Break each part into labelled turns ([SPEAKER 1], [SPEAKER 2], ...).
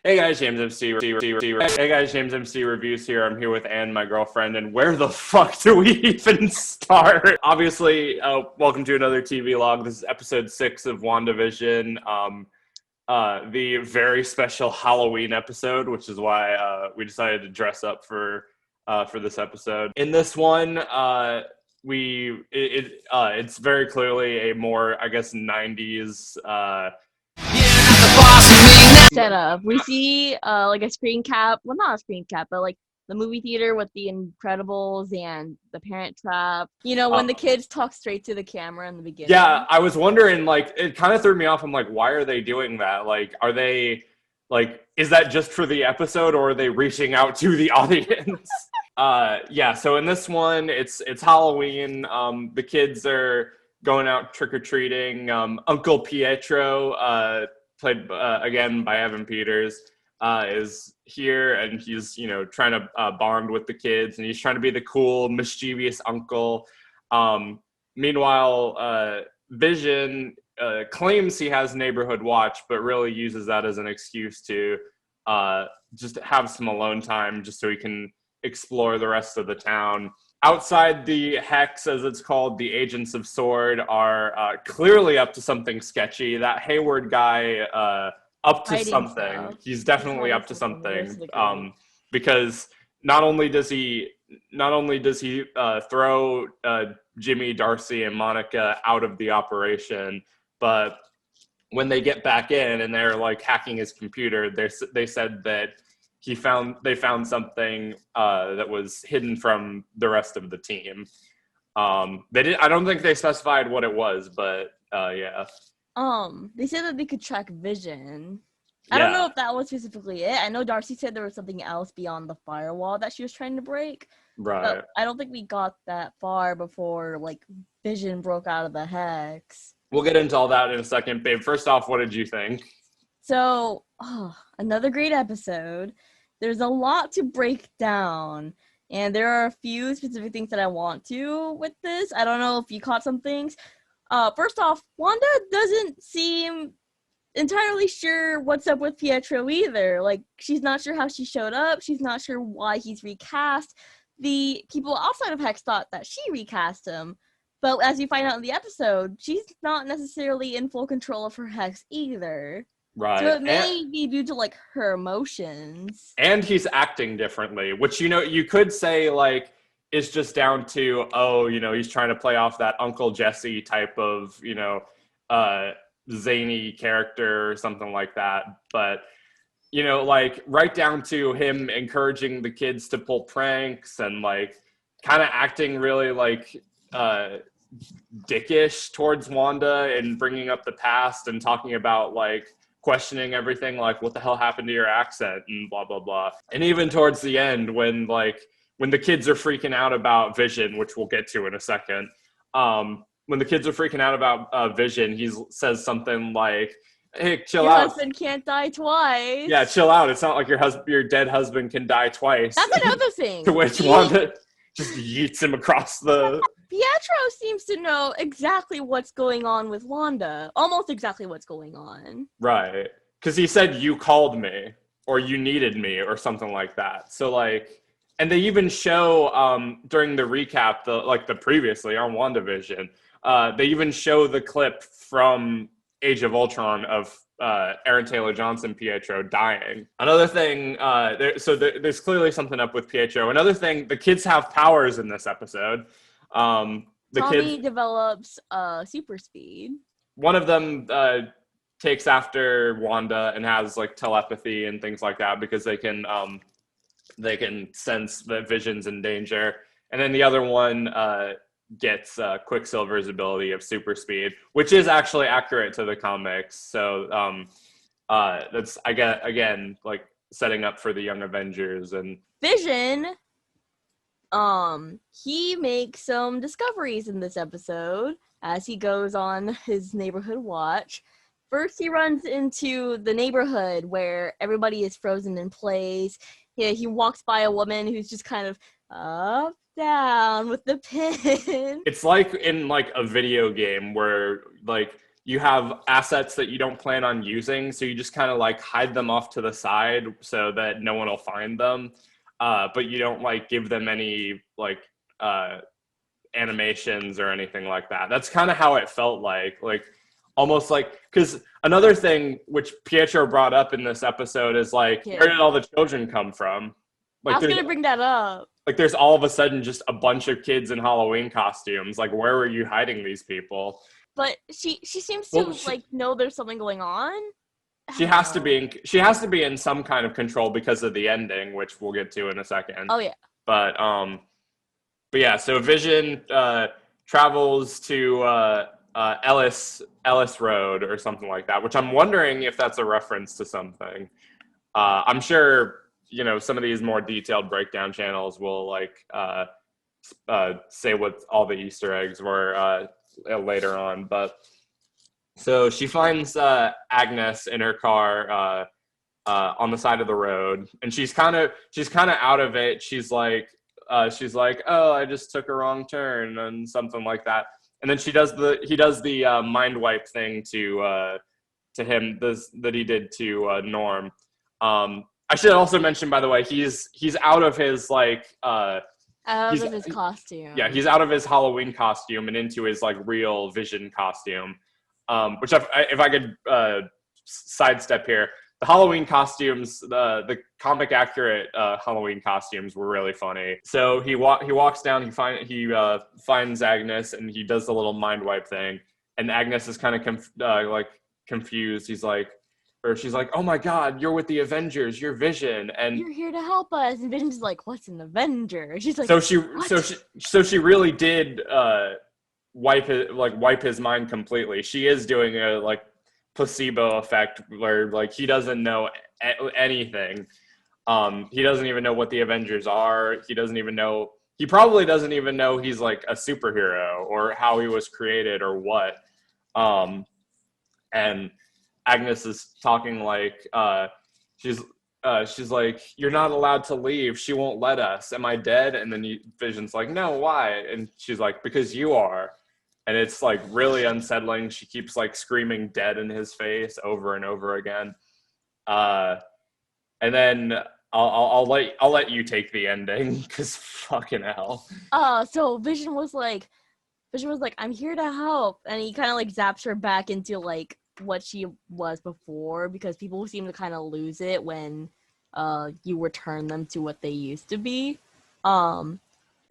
[SPEAKER 1] Hey guys, James MC. Hey guys, James MC Reviews here. I'm here with Anne, my girlfriend, and where the fuck do we even start? Obviously, welcome to another TV log. This is episode 6 of Wandavision, the very special Halloween episode, which is why we decided to dress up for this episode. In this one, it's very clearly a more, I guess, 90s.
[SPEAKER 2] Setup. We see like a screen cap, well, not a screen cap, but like the movie theater with the Incredibles and the Parent Trap. You know, when the kids talk straight to the camera in the beginning.
[SPEAKER 1] Yeah, I was wondering, like, it kind of threw me off. I'm like, why are they doing that? Like, are they, like, is that just for the episode, or are they reaching out to the audience? Yeah, so in this one, it's Halloween. The kids are going out trick-or-treating. Uncle Pietro, played again by Evan Peters, is here, and he's, you know, trying to bond with the kids, and he's trying to be the cool, mischievous uncle. Meanwhile, Vision claims he has neighborhood watch, but really uses that as an excuse to just have some alone time, just so he can explore the rest of the town. Outside the Hex, as it's called, the Agents of S.W.O.R.D. are clearly up to something sketchy. That Hayward guy, up to something. Stuff. He's definitely up to something. Because not only does he throw Jimmy, Darcy, and Monica out of the operation, but when they get back in and they're like hacking his computer, they said that they found something that was hidden from the rest of the team. I don't think they specified what it was, but yeah.
[SPEAKER 2] They said that they could track Vision. I don't know if that was specifically it. I know Darcy said there was something else beyond the firewall that she was trying to break.
[SPEAKER 1] Right.
[SPEAKER 2] But I don't think we got that far before like Vision broke out of the Hex.
[SPEAKER 1] We'll get into all that in a second, babe. First off, what did you think?
[SPEAKER 2] So, another great episode. There's a lot to break down, and there are a few specific things that I want to with this. I don't know if you caught some things. First off, Wanda doesn't seem entirely sure what's up with Pietro either. Like, she's not sure how she showed up. She's not sure why he's recast. The people outside of Hex thought that she recast him, but as you find out in the episode, she's not necessarily in full control of her Hex either.
[SPEAKER 1] Right.
[SPEAKER 2] So it may be due to, like, her emotions.
[SPEAKER 1] And he's acting differently, which, you know, you could say, like, is just down to, he's trying to play off that Uncle Jesse type of, zany character or something like that. But, like, right down to him encouraging the kids to pull pranks and, like, kind of acting really, like, dickish towards Wanda and bringing up the past and talking about, like, questioning everything, like, what the hell happened to your accent and blah, blah, blah. And even towards the end, when the kids are freaking out about Vision, which we'll get to in a second, when the kids are freaking out about Vision, he says something like, hey, chill out.
[SPEAKER 2] Your husband can't die twice.
[SPEAKER 1] Yeah, chill out. It's not like your dead husband can die twice.
[SPEAKER 2] That's another thing.
[SPEAKER 1] To which Wanda just yeets him across the...
[SPEAKER 2] Pietro seems to know exactly what's going on with Wanda. Almost exactly what's going on.
[SPEAKER 1] Right. Because he said, you called me, or you needed me, or something like that. So, like... And they even show, during the recap, the previously on WandaVision, they even show the clip from Age of Ultron of Aaron Taylor Johnson, Pietro, dying. Another thing, there's clearly something up with Pietro. Another thing, the kids have powers in this episode.
[SPEAKER 2] Tommy develops super speed.
[SPEAKER 1] One of them takes after Wanda and has like telepathy and things like that because they can sense that Vision's in danger. And then the other one gets Quicksilver's ability of super speed, which is actually accurate to the comics. So that's, I guess, again, like setting up for the Young Avengers. And
[SPEAKER 2] Vision, he makes some discoveries in this episode as he goes on his neighborhood watch. First, he runs into the neighborhood where everybody is frozen in place. Yeah, he walks by a woman who's just kind of up, down with the pin.
[SPEAKER 1] It's like in like a video game where like you have assets that you don't plan on using, so you just kind of like hide them off to the side so that no one will find them, but you don't like give them any like animations or anything like that. That's kind of how it felt like almost like, because another thing which Pietro brought up in this episode is like, where did all the children come from? Like,
[SPEAKER 2] I was gonna bring that up.
[SPEAKER 1] Like, there's all of a sudden just a bunch of kids in Halloween costumes. Like, where were you hiding these people?
[SPEAKER 2] But she seems to like know there's something going on.
[SPEAKER 1] She has to be in some kind of control because of the ending, which we'll get to in a second.
[SPEAKER 2] Oh yeah.
[SPEAKER 1] But yeah, so Vision travels to Ellis Road or something like that, which I'm wondering if that's a reference to something. I'm sure, you know, some of these more detailed breakdown channels will like say what all the Easter eggs were later on. But so she finds Agnes in her car on the side of the road, and she's kind of out of it. She's like, oh, I just took a wrong turn and something like that. And then he does the mind wipe thing to him that he did to Norm. I should also mention, by the way, he's out of his like
[SPEAKER 2] out of his costume.
[SPEAKER 1] Yeah, he's out of his Halloween costume and into his like real Vision costume. Which if I could sidestep here, the Halloween costumes, the comic accurate Halloween costumes were really funny. So he walks down, he finds Agnes, and he does the little mind wipe thing, and Agnes is kind of confused. She's like, oh my God, you're with the Avengers, you're Vision, and
[SPEAKER 2] you're here to help us. And Vision's like, what's an Avenger? She's like,
[SPEAKER 1] so she really did wipe his mind completely. She is doing a like placebo effect where like he doesn't know anything. He doesn't even know what the Avengers are. He probably doesn't even know he's like a superhero or how he was created or what. And Agnes is talking like she's like, you're not allowed to leave. She won't let us. Am I dead? And then Vision's like, no, why? And she's like, because you are. And it's like really unsettling. She keeps like screaming dead in his face over and over again. And then I'll let you take the ending, because fucking hell.
[SPEAKER 2] So Vision was like, I'm here to help, and he kind of like zaps her back into like what she was before, because people seem to kind of lose it when you return them to what they used to be. And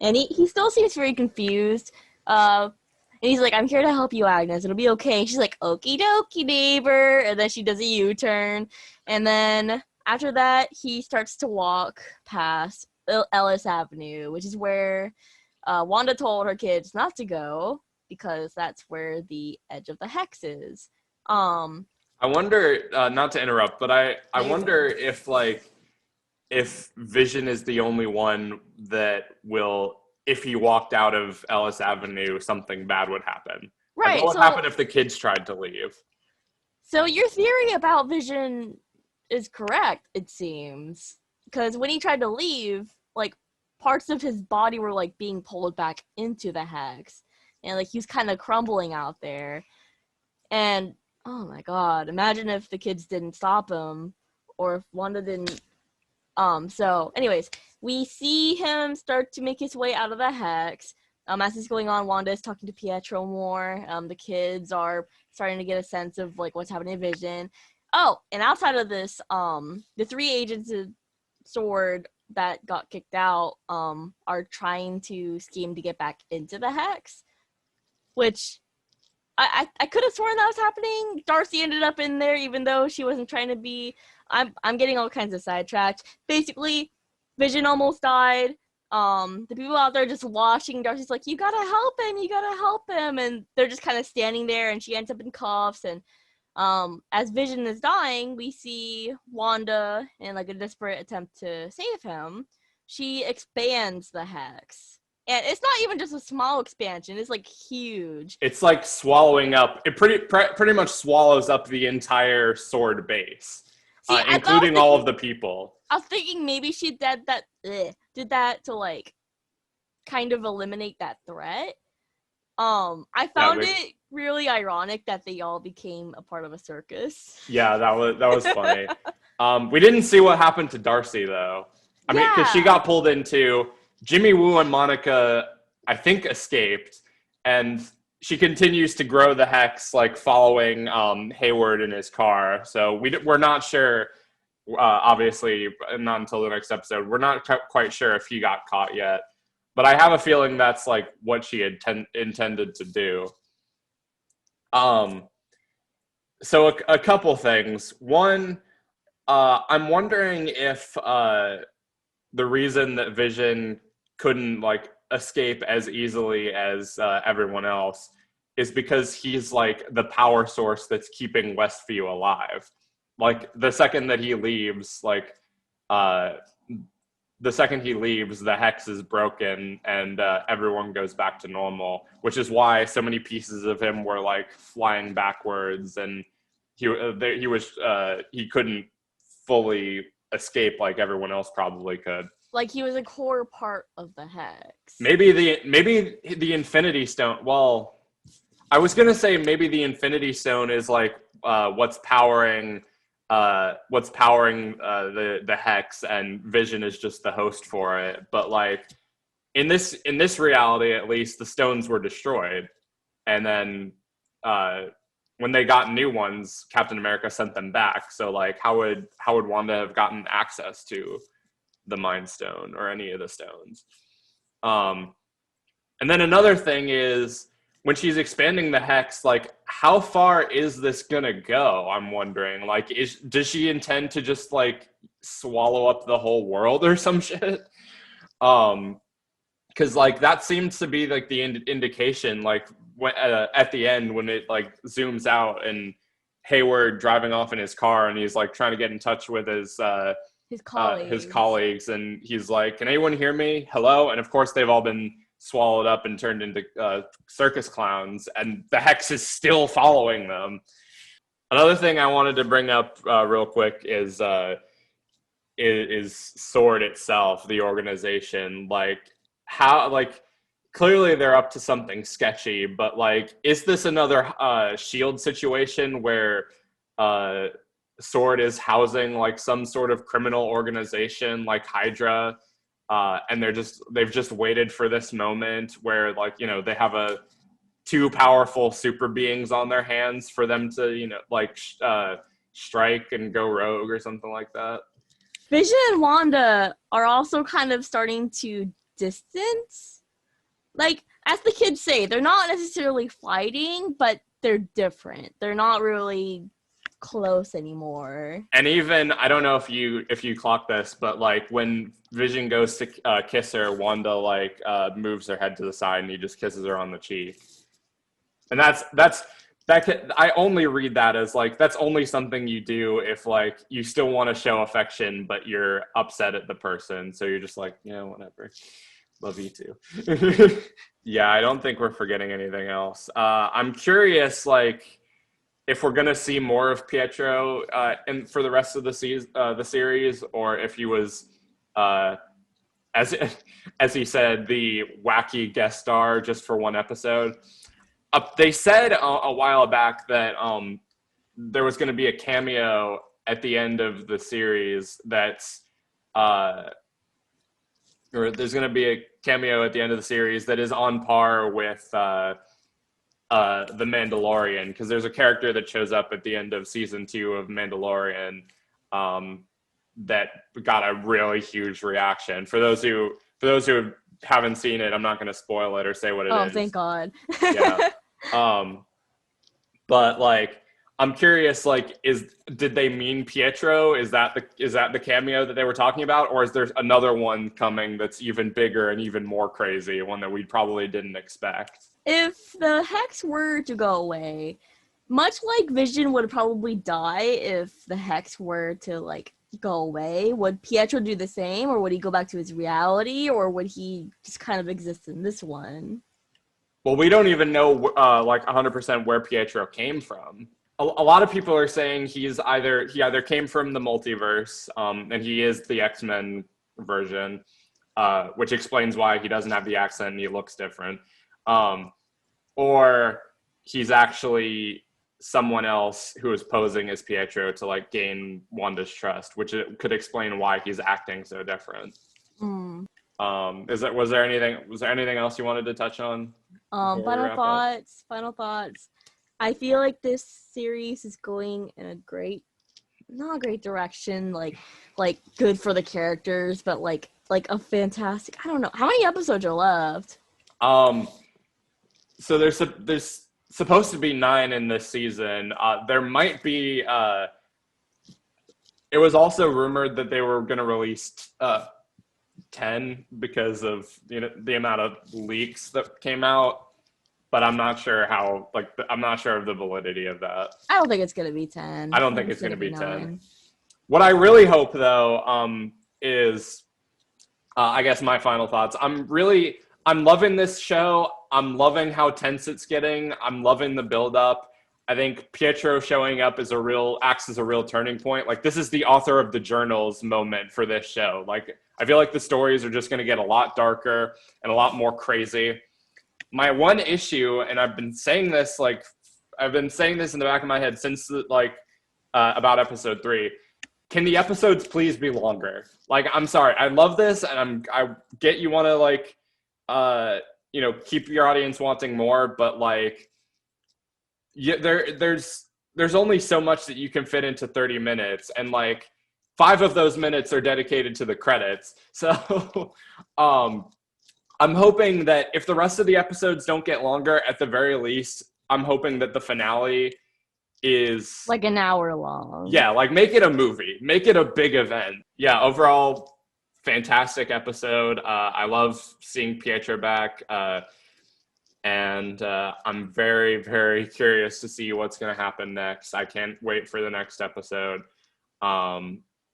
[SPEAKER 2] he still seems very confused. And he's like, I'm here to help you, Agnes. It'll be okay. She's like, okie dokie, neighbor. And then she does a U-turn. And then after that, he starts to walk past Ellis Avenue, which is where Wanda told her kids not to go, because that's where the edge of the hex is.
[SPEAKER 1] I wonder, not to interrupt, but I wonder if Vision is the only one that will, if he walked out of Ellis Avenue, something bad would happen.
[SPEAKER 2] Right.
[SPEAKER 1] Like, what would happen if the kids tried to leave?
[SPEAKER 2] So your theory about Vision is correct, it seems. Because when he tried to leave, like, parts of his body were, like, being pulled back into the hex. And, like, he was kind of crumbling out there. And, oh my God, imagine if the kids didn't stop him. Or if Wanda didn't... So, anyways, we see him start to make his way out of the hex. As this is going on, Wanda is talking to Pietro more. The kids are starting to get a sense of like what's happening to Vision. Oh, and outside of this, the 3 agents of S.W.O.R.D. that got kicked out are trying to scheme to get back into the hex, which I could have sworn that was happening. Darcy ended up in there, even though she wasn't trying to be. I'm getting all kinds of sidetracked. Basically, Vision almost died. The people out there just watching. Darcy's like, you gotta help him, and they're just kind of standing there, and she ends up in cuffs. And as Vision is dying, we see Wanda in like a desperate attempt to save him. She expands the hex. And it's not even just a small expansion. It's like huge.
[SPEAKER 1] It's like swallowing up. It pretty much swallows up the entire S.W.O.R.D. base. See, including all of the people.
[SPEAKER 2] I was thinking maybe she did that to like kind of eliminate that threat. I found it really ironic that they all became a part of a circus.
[SPEAKER 1] Yeah, that was funny. We didn't see what happened to Darcy though. I mean, because she got pulled into Jimmy Woo and Monica, I think, escaped, and she continues to grow the hex, like following Hayward in his car. So we're not sure. Obviously, not until the next episode. We're not quite sure if he got caught yet, but I have a feeling that's like what she had intended to do. So a couple things. One, I'm wondering if the reason that Vision couldn't like escape as easily as everyone else is because he's like the power source that's keeping Westview alive. Like the second that he leaves, the hex is broken and everyone goes back to normal, which is why so many pieces of him were like flying backwards, and he couldn't fully escape like everyone else probably could.
[SPEAKER 2] Like he was a core part of the hex.
[SPEAKER 1] Maybe the Infinity Stone. Well, I was gonna say maybe the Infinity Stone is like what's powering the hex, and Vision is just the host for it. But like in this reality, at least, the stones were destroyed, and then when they got new ones, Captain America sent them back. So like, how would Wanda have gotten access to the Mind Stone or any of the stones? And then another thing is, when she's expanding the hex, like, how far is this gonna go? I'm wondering. Like, does she intend to just like swallow up the whole world or some shit? Because like that seems to be like the indication. Like at the end when it like zooms out and Hayward driving off in his car and he's like trying to get in touch with his colleagues, and he's like, "Can anyone hear me? Hello?" And of course they've all been swallowed up and turned into circus clowns, and the hex is still following them. Another thing I wanted to bring up real quick is SWORD itself, the organization. Like, how, like, clearly they're up to something sketchy, but like, is this another SHIELD situation where SWORD is housing like some sort of criminal organization like Hydra? And they've just waited for this moment where, like, you know, they have two powerful super beings on their hands for them to, you know, like strike and go rogue or something like that.
[SPEAKER 2] Vision and Wanda are also kind of starting to distance. Like, as the kids say, they're not necessarily fighting, but they're different. They're not really close anymore.
[SPEAKER 1] And even, I don't know if you clock this, but like when Vision goes to kiss her, Wanda like moves her head to the side and he just kisses her on the cheek. And I only read that as like, that's only something you do if like you still want to show affection but you're upset at the person, so you're just like, yeah, whatever, love you too. Yeah, I don't think we're forgetting anything else. I'm curious, like, if we're gonna see more of Pietro and for the rest of the series, or if he was, as he said, the wacky guest star just for one episode. They said a while back that there was going to be a cameo at the end of the series or there's going to be a cameo at the end of the series that is on par with The Mandalorian, because there's a character that shows up at the end of season 2 of Mandalorian that got a really huge reaction. For those who haven't seen it, I'm not going to spoil it or say what it is.
[SPEAKER 2] Oh, thank God.
[SPEAKER 1] Yeah. But like, I'm curious, like, did they mean Pietro? Is that the cameo that they were talking about, or is there another one coming that's even bigger and even more crazy, one that we probably didn't expect?
[SPEAKER 2] If the hex were to go away, much like Vision would probably die if the hex were to like go away, would Pietro do the same, or would he go back to his reality, or would he just kind of exist in this one?
[SPEAKER 1] Well, we don't even know like 100% where Pietro came from. A lot of people are saying he either came from the multiverse, and he is the X-Men version, which explains why he doesn't have the accent and he looks different, or he's actually someone else who is posing as Pietro to like gain Wanda's trust, which it could explain why he's acting so different. Was there anything else you wanted to touch on?
[SPEAKER 2] Final thoughts. I feel like this series is going in a not a great direction, like good for the characters, but like a fantastic, I don't know. How many episodes are left?
[SPEAKER 1] So there's supposed to be 9 in this season. There might be, it was also rumored that they were going to release 10 because of the amount of leaks that came out, but I'm not sure I'm not sure of the validity of that.
[SPEAKER 2] I don't think it's going to be 10.
[SPEAKER 1] I don't think it's going to be 10.
[SPEAKER 2] 9.
[SPEAKER 1] What I really hope though is I guess my final thoughts. I'm loving this show. I'm loving how tense it's getting. I'm loving the build up. I think Pietro showing up acts as a real turning point. Like, this is the author of the journals moment for this show. Like, I feel like the stories are just going to get a lot darker and a lot more crazy. My one issue, and I've been saying this in the back of my head since about episode 3. Can the episodes please be longer? Like, I'm sorry. I love this, and I get you want to keep your audience wanting more, but like, there's only so much that you can fit into 30 minutes, and like 5 of those minutes are dedicated to the credits. So I'm hoping that if the rest of the episodes don't get longer, at the very least, I'm hoping that the finale is
[SPEAKER 2] like an hour long.
[SPEAKER 1] Yeah, like make it a movie, make it a big event. Yeah, overall, fantastic episode. I love seeing Pietro back, and I'm very, very curious to see what's going to happen next. I can't wait for the next episode.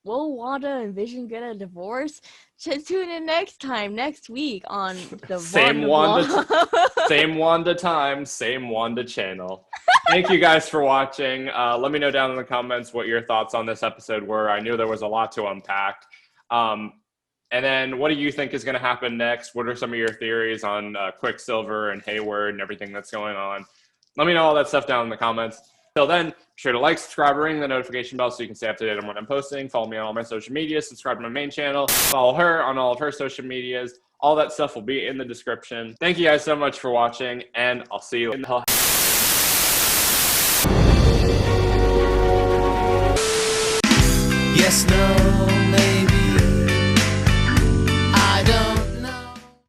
[SPEAKER 2] Will Wanda and Vision get a divorce? Just tune in next week on the
[SPEAKER 1] same Wanda time, same Wanda channel. Thank you guys for watching. Let me know down in the comments what your thoughts on this episode were. I knew there was a lot to unpack. And then what do you think is going to happen next? What are some of your theories on Quicksilver and Hayward and everything that's going on? Let me know all that stuff down in the comments. Till then, be sure to like, subscribe, ring the notification bell so you can stay up to date on what I'm posting. Follow me on all my social media. Subscribe to my main channel. Follow her on all of her social medias. All that stuff will be in the description. Thank you guys so much for watching, and I'll see you in the
[SPEAKER 3] Yes, no.